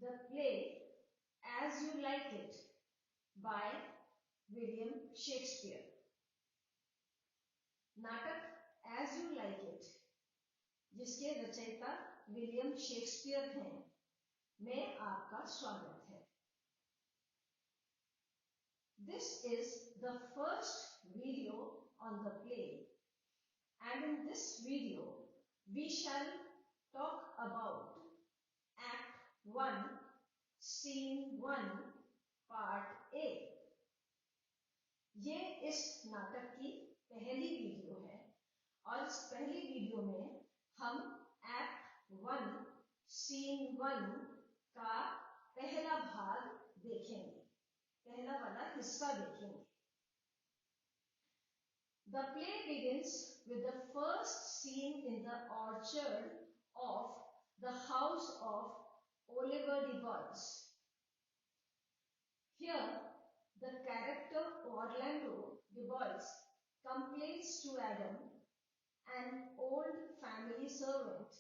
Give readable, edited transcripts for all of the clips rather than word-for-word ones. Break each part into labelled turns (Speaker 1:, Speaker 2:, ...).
Speaker 1: the play As You Like It by William Shakespeare। नाटक As You Like It जिसके रचयिता William Shakespeare हैं, में आपका स्वागत है। This is the first video on the play, and in this video we shall talk about Act 1, Scene 1, Part A। ये इस नाटक की पहली वीडियो है और इस पहली वीडियो में हम Act 1, Scene 1 का पहला भाग देखेंगे, पहला वाला हिस्सा देखेंगे। The play begins with the first scene in the orchard of the house of Oliver de Boys. Here, the character Orlando de Boys complains to Adam, an old family servant,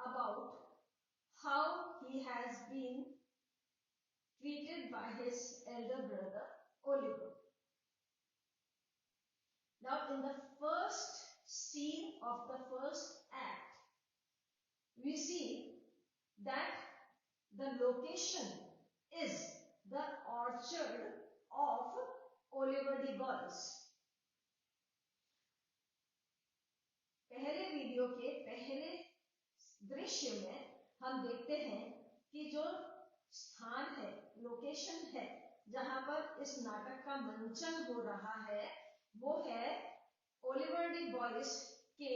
Speaker 1: about how he has been treated by his elder brother Oliver. Now, in the first scene of the first act, we see that the location is the orchard of Oliver de Boys। पहले video के पहले दृश्य में हम देखते हैं कि जो स्थान है, लोकेशन है, जहां पर इस नाटक का मंचन हो रहा है, वो है ओलिवर डी बॉयस के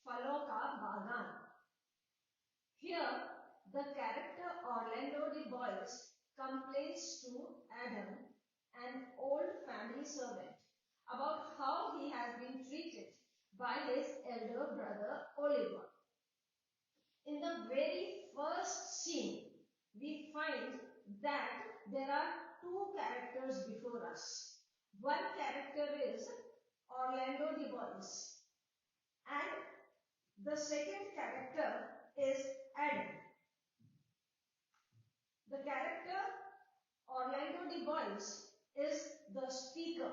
Speaker 1: फलों का बागान। Here, the character Orlando de Boys complains to Adam, an old family servant, about how he has been treated by his elder brother Oliver। In the very first scene, we find that there are two characters before us. One character is Orlando de Boys, and the second character is Adam. The character Orlando de Boys is the speaker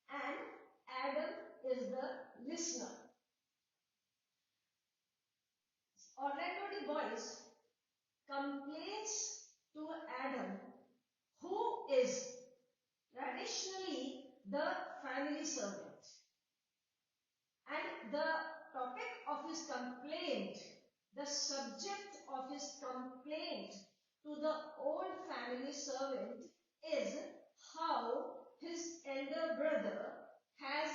Speaker 1: and Adam is the listener. Orlando de Boys complains to Adam, who is traditionally the family servant, and the topic of his complaint, the subject of his complaint to the old family servant is how his elder brother has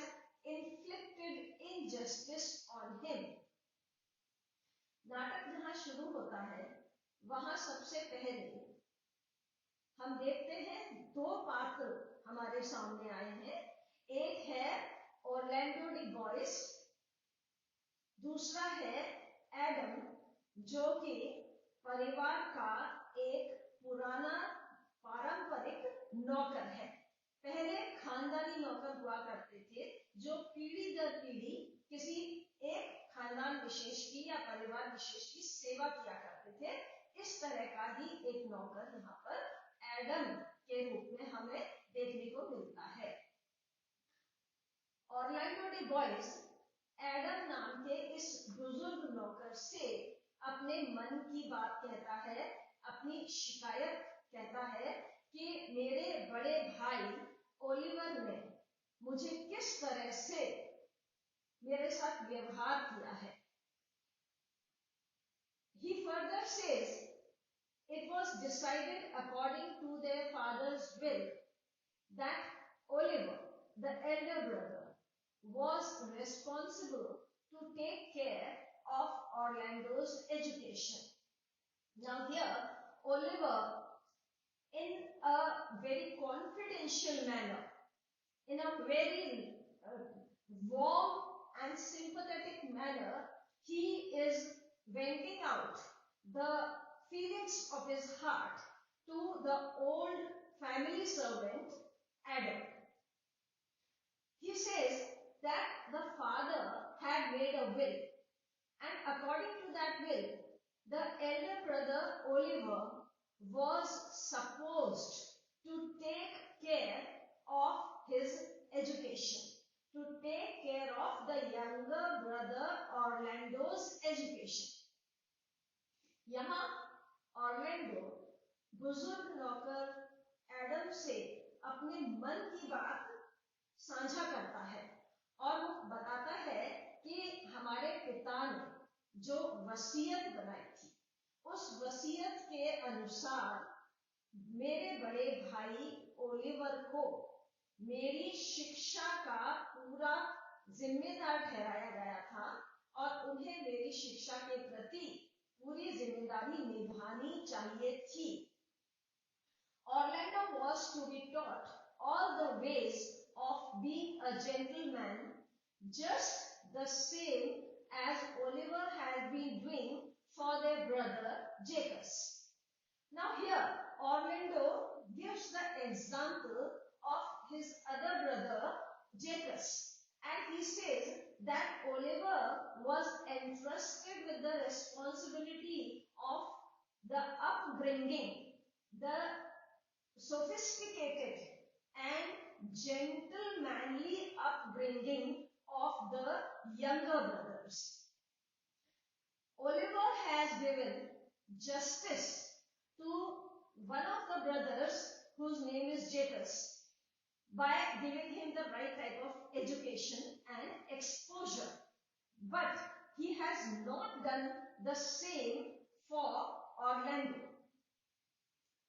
Speaker 1: inflicted injustice on him। नाटक जहां शुरू होता है, वहां सबसे पहले हम देखते हैं दो पात्र हमारे सामने आए हैं। एक है ओरलैंडो डी बॉयस, दूसरा है एडम, जो कि परिवार का एक पुराना पारंपरिक नौकर है। पहले खानदानी नौकर हुआ करते थे जो पीढ़ी दर पीढ़ी किसी एक खानदान विशेष की या परिवार विशेष की सेवा किया करते थे। इस तरह का ही एक नौकर यहाँ पर एडम के रूप में हमें देखने को मिलता है। ऑरलैंडो डी बॉयस एडम नाम के इस बुजुर्ग नौकर से अपने मन की बात कहता है, अपनी शिकायत कहता है कि मेरे बड़े भाई ओलिवर ने मुझे किस तरह से मेरे साथ व्यवहार किया है। He further says, it was decided according to their father's will that Oliver, the elder brother, was responsible to take care of Orlando's education. Now here, Oliver, in a very confidential manner, in a very warm and sympathetic manner, he is venting out the feelings of his heart to the old family servant Adam. He says that the father had made a will, and according to that will, The elder brother Oliver was supposed to take care of his education, to take care of the younger brother Orlando's education. यहाँ Orlando बुजुर्ग नौकर Adam से अपने मन की बात साझा करता है और वो बताता है कि हमारे पिता ने जो वसीयत बनाई थी उस वसीयत के अनुसार मेरे बड़े भाई ओलिवर को मेरी शिक्षा का पूरा जिम्मेदार ठहराया गया था और उन्हें मेरी शिक्षा के प्रति पूरी जिम्मेदारी निभानी चाहिए थी. Orlando was to be taught all the ways of being a gentleman, just the same as Oliver had been doing for their brother Jacques. Now here Orlando gives the example of his other brother Jacques, and he says that Oliver was entrusted with the responsibility of the upbringing, the sophisticated and gentlemanly upbringing of the younger brothers. Oliver has given justice to one of the brothers whose name is Jacques by giving him the right type of education and exposure, but he has not done the same for Orlando.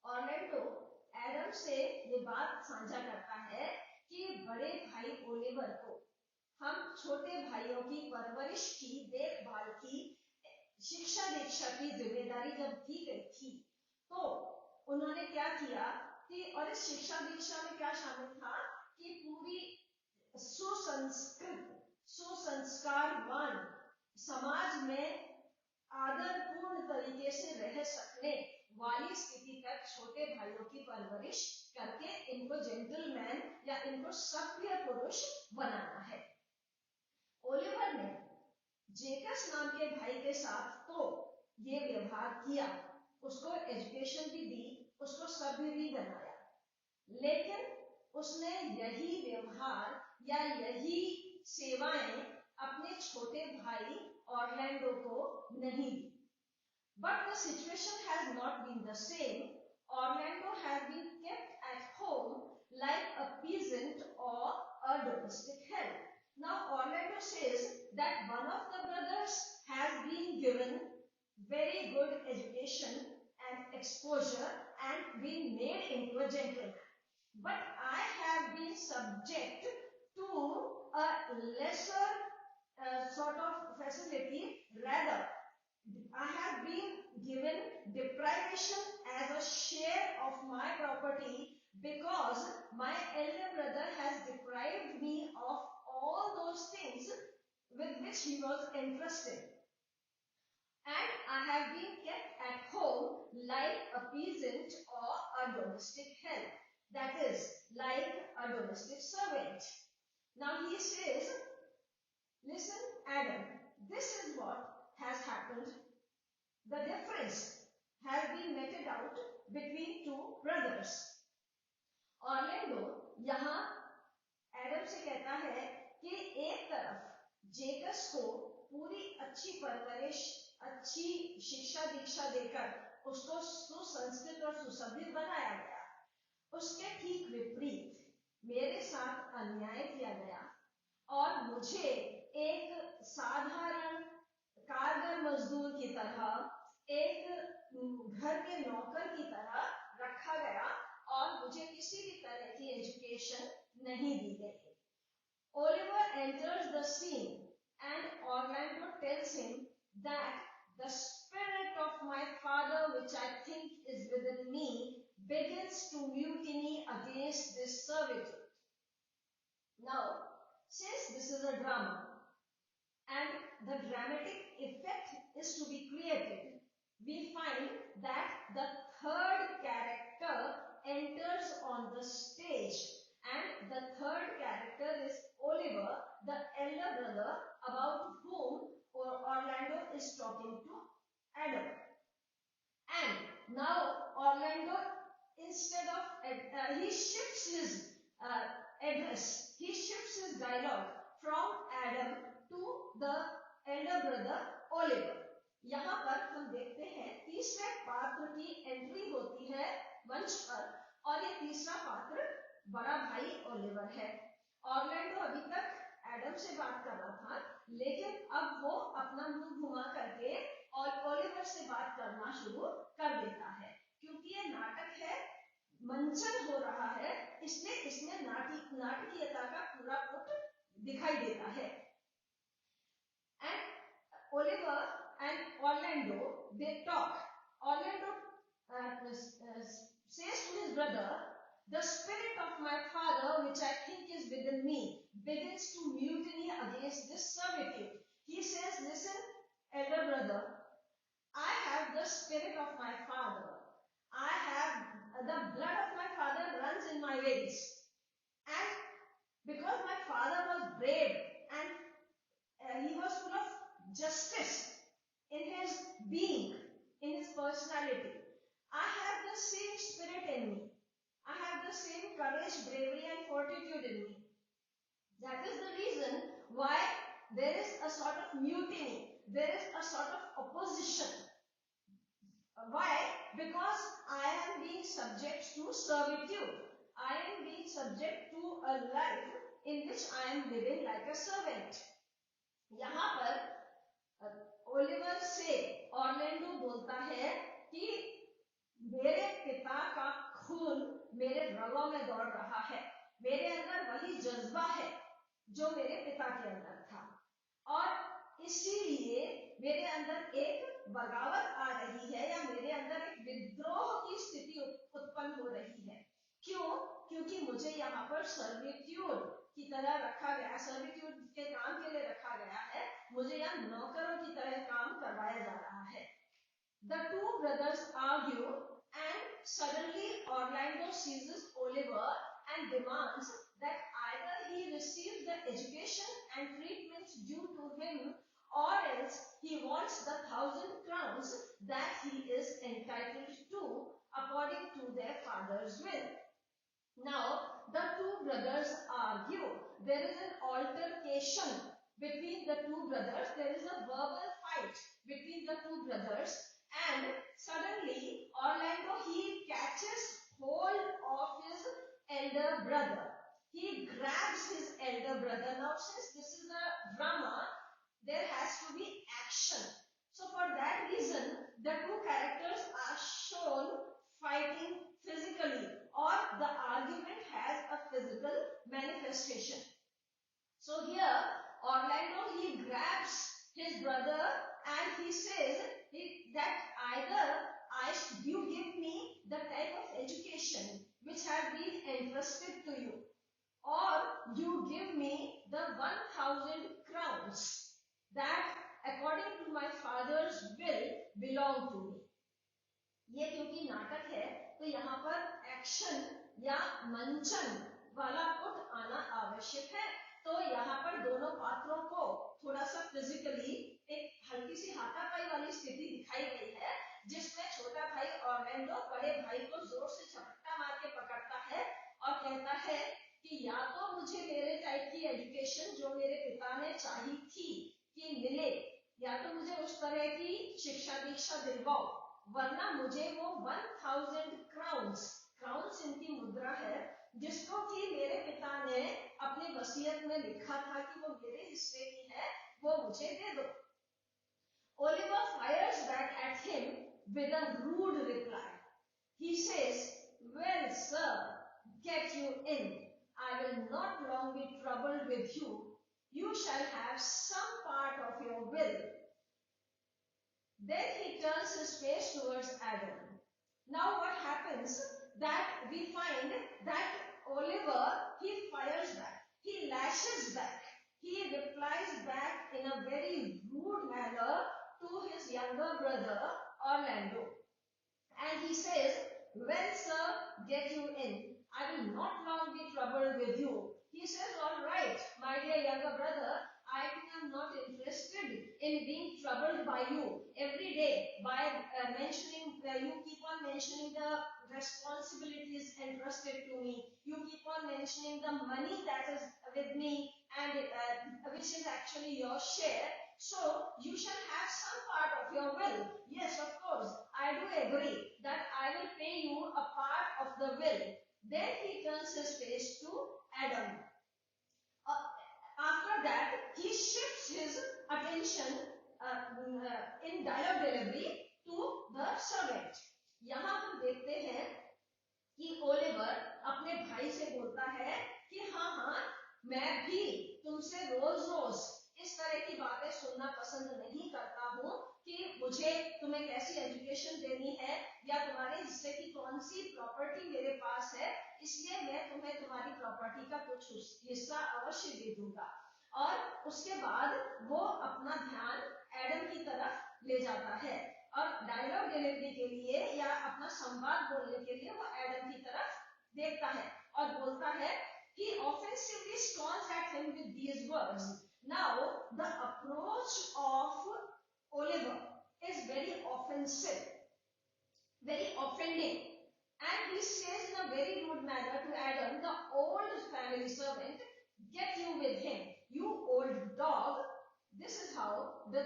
Speaker 1: Orlando Adam से ये बात साझा करता है कि बड़े भाई Oliver को हम छोटे भाइयों की परवरिश की, देखभाल की, शिक्षा दीक्षा की जिम्मेदारी जब दी गई थी तो उन्होंने क्या किया कि, और इस शिक्षा दीक्षा में क्या शामिल था कि पूरी सुसंस्कृत सुसंस्कारवान समाज में आदरपूर्ण तरीके से रह सकने वाली स्थिति तक छोटे भाइयों की परवरिश करके इनको जेंटलमैन या इनको सभ्य पुरुष बनाना है. ओलिवर ने जेकस नाम के भाई के साथ तो ये व्यवहार किया, उसको एजुकेशन भी दी, उसको सभ्य भी बनाया, लेकिन उसने यही व्यवहार या यही सेवाएं अपने छोटे भाई ऑर्लैंडो को नहीं दी. But the situation has not been the same. Orlando has been kept at home like a peasant or a domestic help. Now Orlando says that one of the brothers has been given very good education and exposure and been made into a gentleman. But I have been subject to a lesser sort of facility, rather I have been given deprivation as a share of my property because my elder brother has deprived me of all those things with which he was entrusted. And I have been kept at home like a peasant or a domestic help, that is, like a domestic servant. Now he says, listen, Adam, this is what has happened. The difference has been meted out between two brothers. Orlando यहाँ Adam से कहता है कि एक तरफ जेकस को पूरी अच्छी परवरिश, अच्छी शिक्षा दीक्षा देकर उसको सुसंस्कृत और सुसभ्य बनाया गया, उसके ठीक विपरीत मेरे साथ अन्याय किया गया और मुझे एक साधारण कारगर मजदूर की तरह, एक घर के नौकर की तरह रखा गया और मुझे किसी भी तरह की एजुकेशन नहीं दी गई. Oliver enters the scene and Orlando tells him that the spirit of my father, which I think is within me, begins to mutiny against this servitude. Now, since this is a drama and the dramatic effect is to be created, we find that the third character enters on the stage, and the third character is Oliver, the elder brother, about whom Orlando is talking to Adam. now Orlando, instead of he shifts his address, he shifts his dialogue from Adam to the elder brother Oliver. यहाँ पर हम देखते हैं तीसरे पात्र की entry होती है मंच पर, और ये तीसरा पात्र बड़ा भाई ओलिवर है। ऑर्लैंडो अभी तक एडम से बात कर रहा था, लेकिन अब वो अपना मुंह घुमा करके और ओलिवर से बात करना शुरू कर देता है, क्योंकि ये नाटक है, मंचन हो रहा है, इसलिए इसमें नाटकीयता का पूरा पुट दिखाई देता है। And Oliver and Orlando, they talk. Orlando says to his brother, the spirit of my father, which I think is within me, begins to mutiny against this servitude. He says, listen, elder brother, I have the spirit of my father. I have the blood of my father runs in my veins. And because my father was brave and he was full of justice in his being, in his personality, I have the same spirit in me. I have the same courage, bravery and fortitude in me. That is the reason why there is a sort of mutiny, there is a sort of opposition. Why? Because I am being subject to servitude. I am being subject to a life in which I am living like a servant. यहाँ पर Oliver से Orlando बोलता है कि मेरे पिता का खून मेरे रगों में दौड़ रहा है, मेरे अंदर वही जज्बा है जो मेरे पिता के अंदर था, और इसीलिए मेरे अंदर एक बगावत आ रही है या मेरे अंदर एक विद्रोह की स्थिति उत्पन्न हो रही है। क्यों? क्योंकि मुझे यहाँ पर सर्विट्यूड की तरह रखा गया, सर्विट्यूड के काम के लिए रखा गया है, मुझे यहाँ नौकरों की तरह काम करवाया जा रहा है। The two brothers argue and suddenly Orlando seizes Oliver and demands that either he receive the education and treatment due to him, or else he wants the 1,000 crowns that he is entitled to according to their father's will. Now the two brothers argue. There is an altercation between the two brothers. There is a verbal fight between the two brothers, and suddenly Orlando, he catches hold of his elder brother. He grabs his elder brother. Now since this is a drama, there has to be action. So for that reason, the two characters are shown fighting physically, or the argument has a physical manifestation. So here Orlando, he grabs his brother and he says that either you give me the type of education which has been entrusted to you, or you give me the 1,000 crowns that according to my father's will belong to me. ये क्योंकि नाटक है तो यहाँ पर action या मंचन वाला पुट आना आवश्यक है, तो यहाँ पर दोनों पात्रों को थोड़ा सा फिजिकली एक हल्की सी हाथापाई वाली स्थिति दिखाई गई है, जिसमें छोटा भाई ऑर्लैंडो बड़े भाई को जोर से झपट्टा मार के पकड़ता है और कहता है कि या तो मुझे मेरे टाइप की एजुकेशन जो मेरे पिता ने चाही थी कि मिले, या तो मुझे उस तरह की शिक्षा दीक्षा दिलवाओ, वरना मुझे वो 1,000 क्राउन्स, क्राउन्स इनकी मुद्रा है जिसको कि मेरे पिता ने अपनी वसीयत में लिखा था कि वो मेरे हिस्से की है, वो मुझे दे दो। Oliver fires back at him with a rude reply. He says, well sir, get you in. I will not long be troubled with you. You shall have some part of your will. Then he turns his face towards Adam. Now what happens that we find that Oliver, he fires back, he lashes back, he replies back in a very rude manner to his younger brother Orlando, and he says, well sir, get you in. I will not long be troubled with you. He says, all right, my dear younger brother, I am not interested in being troubled by you every day by mentioning, you keep on on mentioning the responsibilities entrusted to me, you keep on mentioning the money that is with me and which is actually your share, so you shall have some part of your will. Yes, of course, I do agree that I will pay you a part of the will. Then he turns his face to Adam. After that, he shifts his attention in dialogue delivery to the servant. यहाँ हम देखते हैं कि Oliver अपने भाई से बोलता है कि हाँ हाँ मैं भी तुमसे रोज रोज इस तरह की बातें सुनना पसंद नहीं करता हूँ कि मुझे तुम्हें कैसी एजुकेशन देनी है या तुम्हारे हिस्से की कौन सी प्रॉपर्टी मेरे पास है, इसलिए मैं तुम्हें तुम्हारी प्रॉपर्टी का कुछ हिस्सा अवश्य दे दूंगा। और उसके बाद वो अपना ध्यान एडम की तरफ ले जाता है और डायलॉग डिलीवरी के लिए या अपना संवाद बोलने के लिए वो एडम की तरफ देखता है और बोलता है he offensively storms at him with these words. Now the approach of Oliver is very offensive, very offending, and he says in a very rude manner to Adam, the old family servant, get you with him, you old dog. This is how the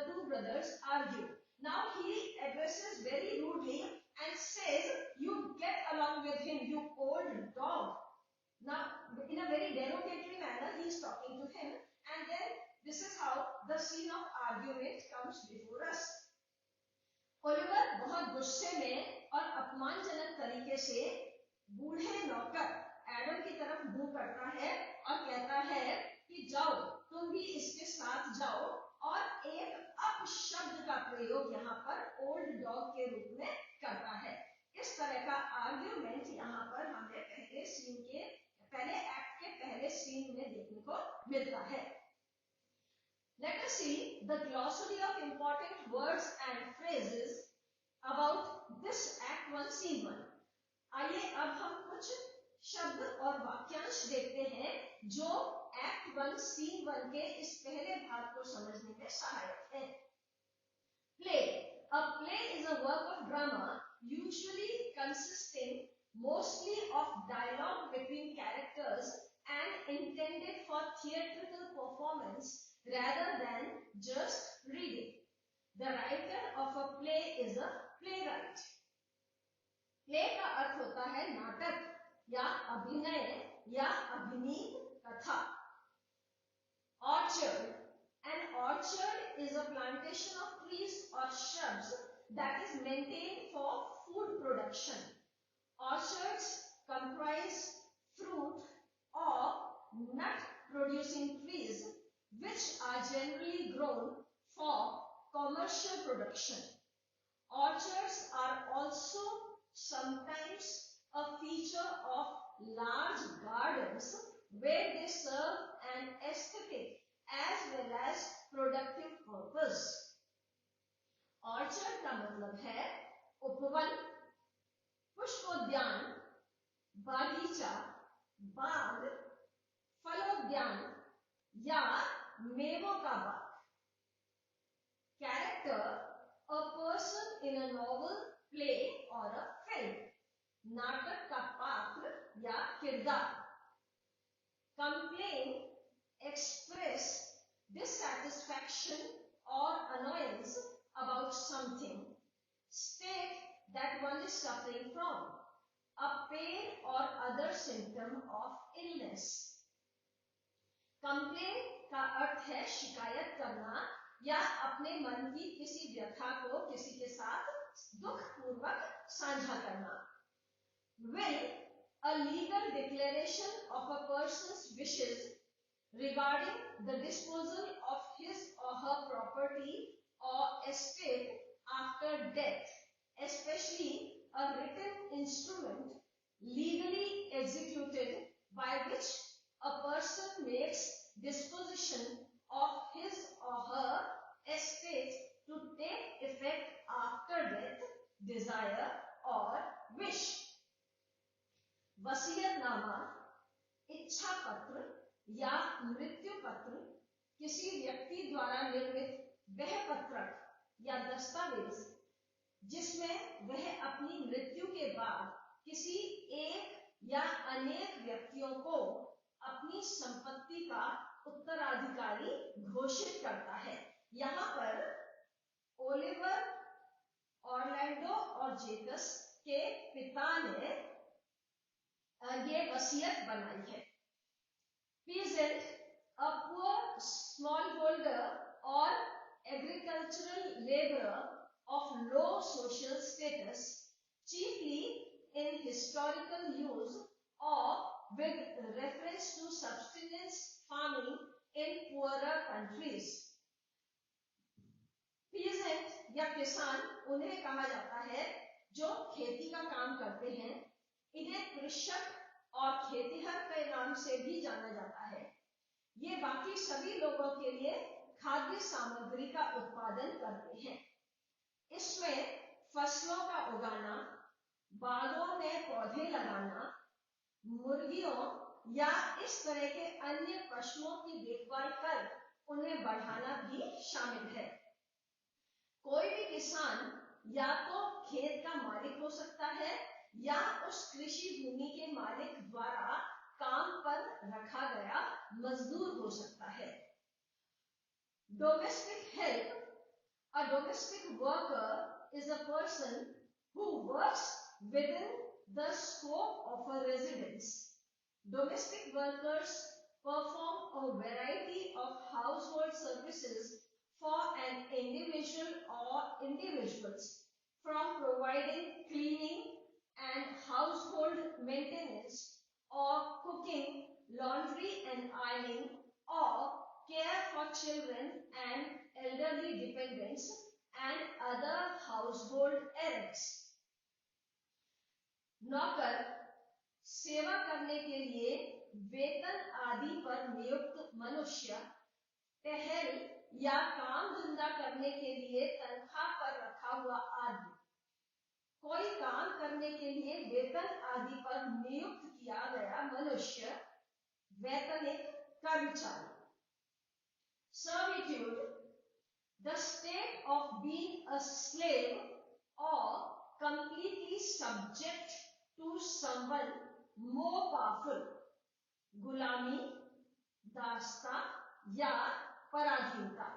Speaker 1: two brothers argue. Now he addresses very rudely and says, you get along with him, you old dog. Now, in a very derogatory manner, he is talking to him, and then this is how the scene of argument comes before us. Oliver बहुत गुस्से में और अपमानजनक तरीके से बूढ़े नौकर Adam की तरफ मुंह करता है और कहता है कि जाओ तुम भी इसके साथ जाओ, और एक अपशब्द का प्रयोग यहाँ पर ओल्ड डॉग के रूप में करता है। इस तरह का आर्ग्यूमेंट यहाँ पर हमें पहले एक्ट के पहले सीन में देखने को मिलता है। Let us see the glossary of important words and phrases about this Act 1 Scene 1. आइए अब हम कुछ शब्द और वाक्यांश देखते हैं जो Act 1 Scene 1 के इस पहले भाग को समझने में सहायक है। Play. A play is a work of drama usually consisting mostly of dialogue between characters and intended for theatrical performance rather than just reading. The writer of a play is a playwright. Play का अर्थ होता है नाटक या अभिनय या अभिनीत कथा। Orchard. An orchard is a plantation of trees or shrubs that is maintained for food production. Orchards comprise fruit or nut producing trees which are generally grown for commercial production. Orchards are also sometimes a feature of large gardens where they serve an aesthetic as well as productive purpose. Orchard का मतलब है उपवन, पुष्पोद्यान, बागीचा, बाग, फलोद्यान या मेवों का बाग। Character, a person in a novel, play or a film. नाटक का पात्र या किरदार। Complain, express dissatisfaction or annoyance about something. State that one is suffering from a pain or other symptom of illness. Complain का अर्थ है शिकायत करना या अपने मन की किसी व्यथा को किसी के साथ दुख पूर्वक साझा करना। Will, a legal declaration of a person's wishes regarding the disposal of his or her property or estate after death, especially a written instrument legally executed by which a person makes disposition of his or her estate to take effect after death, desire or wish. वसीयतनामा, इच्छा पत्र या मृत्यु पत्र किसी व्यक्ति द्वारा निर्मित वह पत्रक या दस्तावेज जिसमें वह अपनी मृत्यु के बाद किसी एक या अनेक व्यक्तियों को अपनी संपत्ति का उत्तराधिकारी घोषित करता है। यहाँ पर ओलिवर ऑरलैंडो और जेकस के पिता ने ये वसीयत बनाई है। Peasant, a poor smallholder or agricultural laborer of low social status, chiefly in historical use or with reference to subsistence farming in poorer countries. Peasant या किसान उन्हें कहा जाता है जो खेती का काम करते हैं। इन्हें कृषक और खेतिहर के नाम से भी जाना जाता है। ये बाकी सभी लोगों के लिए खाद्य सामग्री का उत्पादन करते हैं। इसमें फसलों का उगाना, बागों में पौधे लगाना, मुर्गियों या इस तरह के अन्य पशुओं की देखभाल कर उन्हें बढ़ाना भी शामिल है। कोई भी किसान या तो खेत का मालिक हो सकता है या उस कृषि भूमि के मालिक द्वारा काम पर रखा गया मजदूर हो सकता है। Domestic help, a domestic worker is a person who works within the scope of a residence. Domestic workers perform a variety of household services for an individual or individuals, from providing cleaning and household maintenance, or cooking, laundry and ironing, or care for children and elderly dependents and other household errands. नौकर सेवा करने के लिए वेतन आदि पर नियुक्त मनुष्य, टहल या काम धंधा करने के लिए तनख्वाह पर रखा हुआ आदमी, कोई काम करने के लिए वेतन आदि पर नियुक्त किया गया मनुष्य, वेतनिक कर्मचारी। Servitude, the state of being a slave or completely subject to someone more powerful, गुलामी, दासता या पराधीनता।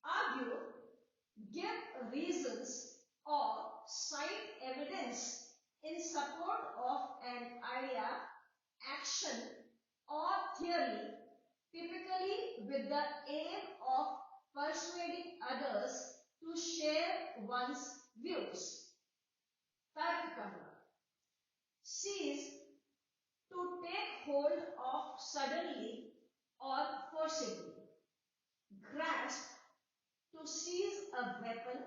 Speaker 1: Argue, give reasons or cite evidence in support of an idea, action or theory, typically with the aim of persuading others to share one's views. तर्क करना। Seize, to take hold of suddenly or forcibly. Grasp, to seize a weapon,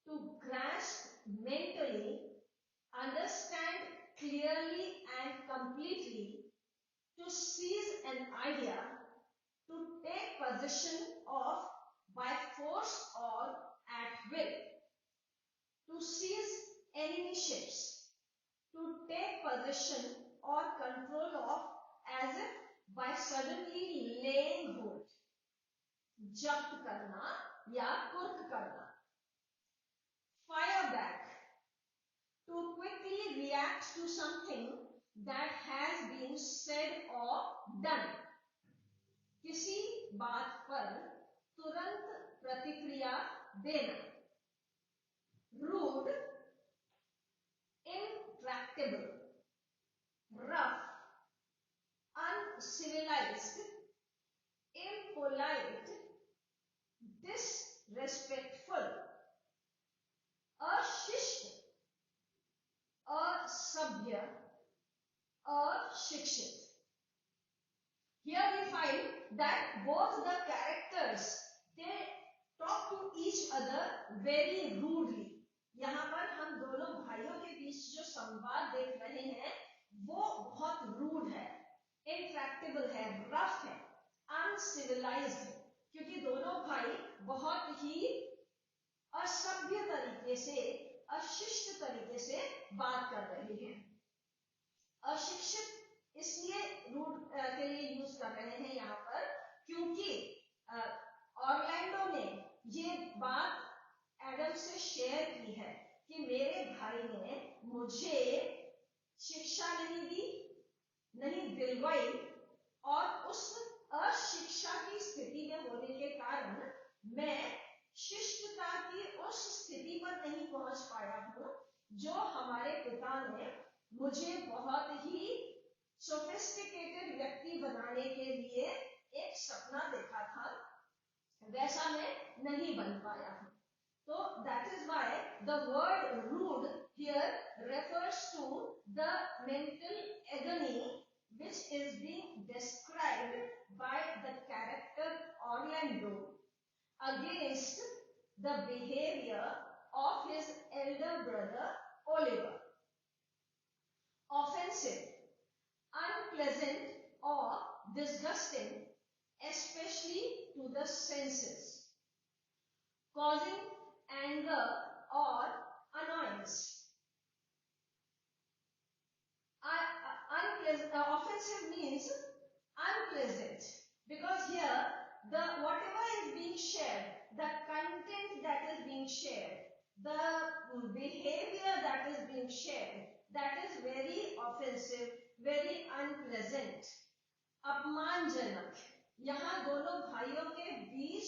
Speaker 1: to grasp mentally, understand clearly and completely, to seize an idea, to take possession of by force or at will, to seize enemy ships, to take possession or control of as if by suddenly laying hold, जब्त करना या कुर्क करना। Fire back, to quickly react to something that has been said or done, किसी बात पर तुरंत प्रतिक्रिया देना। Rude, intractable, rough, uncivilized, impolite, disrespectful, अशिष्ट, असभ्य, अशिक्षित। Here we find that both the characters, they talk to each other very rudely. यहाँ पर हम दोनों भाइयों के बीच जो संवाद देख रहे हैं वो बहुत रूड है, इंट्रैक्टेबल है, रफ है, अनसिविलाइज्ड है, क्योंकि दोनों भाई बहुत ही असभ्य तरीके से, अशिष्ट तरीके से बात कर रहे हैं। अशिक्षित इसलिए रूड के लिए यूज कर रहे हैं यहाँ पर क्योंकि ऑरलैंडो ने ये बात एडम से शेयर की है कि मेरे भाई ने मुझे शिक्षा नहीं दी, नहीं दिलवाई, और उस अशिक्षा की स्थिति में होने के कारण मैं शिष्टता की उस स्थिति पर नहीं पहुंच पाया हूं जो हमारे पिता ने मुझे बहुत ही सोफिस्टिकेटेड व्यक्ति बनाने के लिए एक सपना देखा था, वैसा मैं नहीं बन पाया हूं। तो that is why the word rude here refers to the mental agony which is being described by the character Orlando against the behavior of his elder brother Oliver. Offensive, unpleasant, or disgusting, especially to the senses, causing anger or annoyance. Offensive means unpleasant, because here the whatever is being shared, the content that is being shared, the behavior that is being shared, that is very offensive, very unpleasant, अपमानजनक। यहाँ दोनों भाइयों के बीच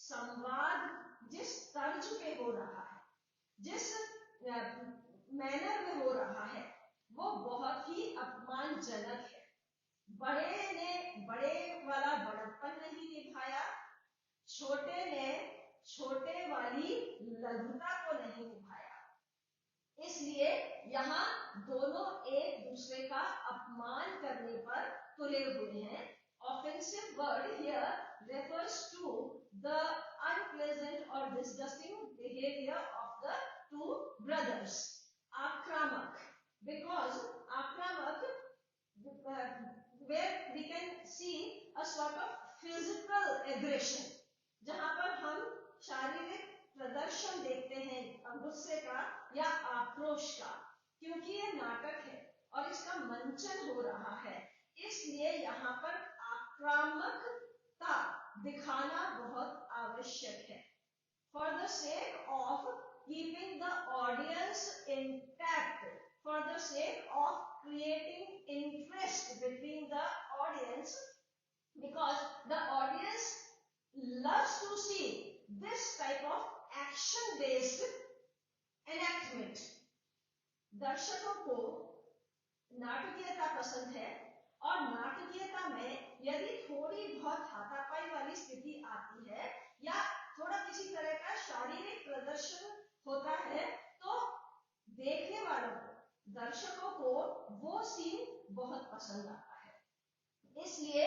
Speaker 1: संवाद जिस तर्ज पे हो रहा है, जिस मैनर में हो रहा है, वो बहुत ही अपमानजनक है। बड़े ने बड़े वाला बड़प्पन नहीं निभाया, छोटे ने छोटे वाली लघुता को नहीं निभाया, इसलिए यहाँ दोनों एक दूसरे का अपमान करने पर तुले हुए हैं। Offensive word here refers to the unpleasant or disgusting behavior of the two brothers. आक्रामक, because आक्रामक where we can see a sort of physical aggression, जहां पर हम शारीरिक प्रदर्शन देखते हैं गुस्से का या आक्रोश का, क्योंकि ये नाटक है और इसका मंचन हो रहा है, इसलिए यहाँ पर आक्रामकता दिखाना बहुत आवश्यक है। For the sake of keeping the audience intact, for the sake of creating interest between the audience, because the audience loves to see this type of action based enactment. दर्शकों को नाटकीयता पसंद है, और नाटकीयता में यदि थोड़ी बहुत हाथापाई वाली स्थिति आती है या थोड़ा किसी तरह का शारीरिक प्रदर्शन होता है, तो देखने वालों को, दर्शकों को वो सीन बहुत पसंद आता है। इसलिए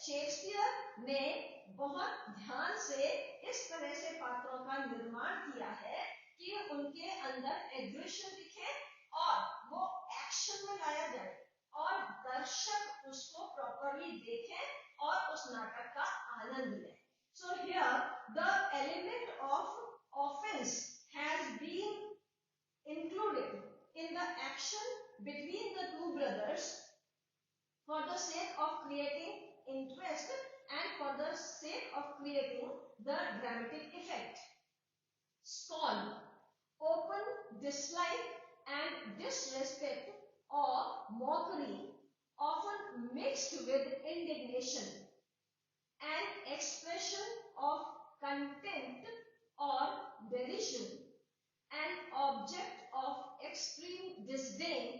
Speaker 1: शेक्सपियर ने बहुत ध्यान से इस तरह से पात्रों का निर्माण किया है कि उनके अंदर एग्रेशन दिखे और वो एक्शन में लाया जाए और दर्शक उसको प्रॉपरली देखें और उस नाटक का आनंद लें। So here the element of offense has been included in the action between the two brothers for the sake of creating interest and for the sake of creating the dramatic effect. Scorn, open dislike and disrespect or mockery, often mixed with indignation, an expression of contempt or derision, an object of extreme disdain,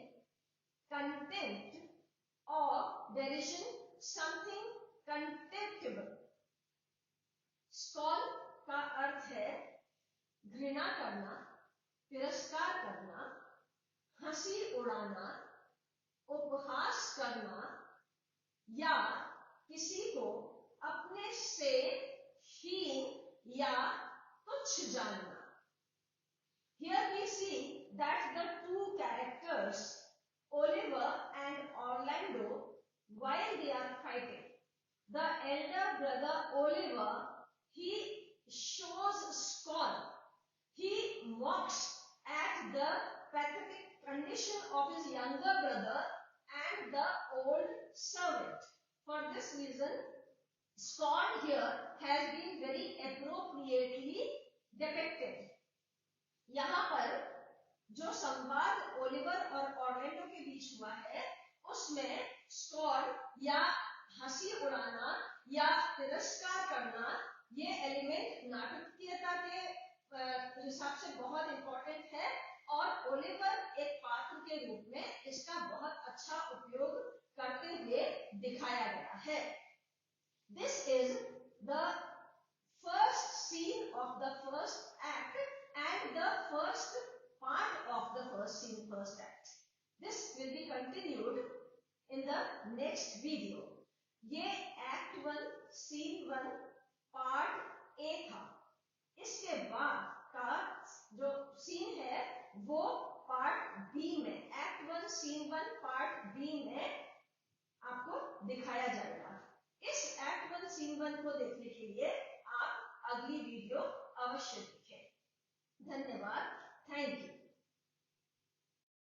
Speaker 1: contempt or derision, something contemptible. Scorn का अर्थ है घृणा करना, तिरस्कार करना, हंसी उड़ाना, उपहास करना या किसी को अपने से हीन या तुच्छ जानना। Here we see that the two characters, Oliver and Orlando, while they are fighting, the elder brother Oliver, he shows scorn. He mocks at the pathetic condition of his younger brother and the old servant. For this reason, scorn here has been very appropriately depicted. यहाँ पर जो संवाद Oliver और Orlando के बीच हुआ है उसमें scorn या हंसी उड़ाना या तिरस्कार करना ये एलिमेंट नाटकीयता के हिसाब से बहुत इंपॉर्टेंट है और ओलिवर एक पात्र के रूप में इसका बहुत अच्छा उपयोग करते हुए दिखाया गया है। This is the first scene of the first act and the first part of the first scene, first act. This will be continued in the next video. ये act 1 scene 1 part A था। इसके बाद का जो scene है वो part B में, act 1 scene 1 part B में आपको दिखाया जाएगा। इस एक्ट 1 सीन 1 को देखने के लिए आप अगली वीडियो अवश्य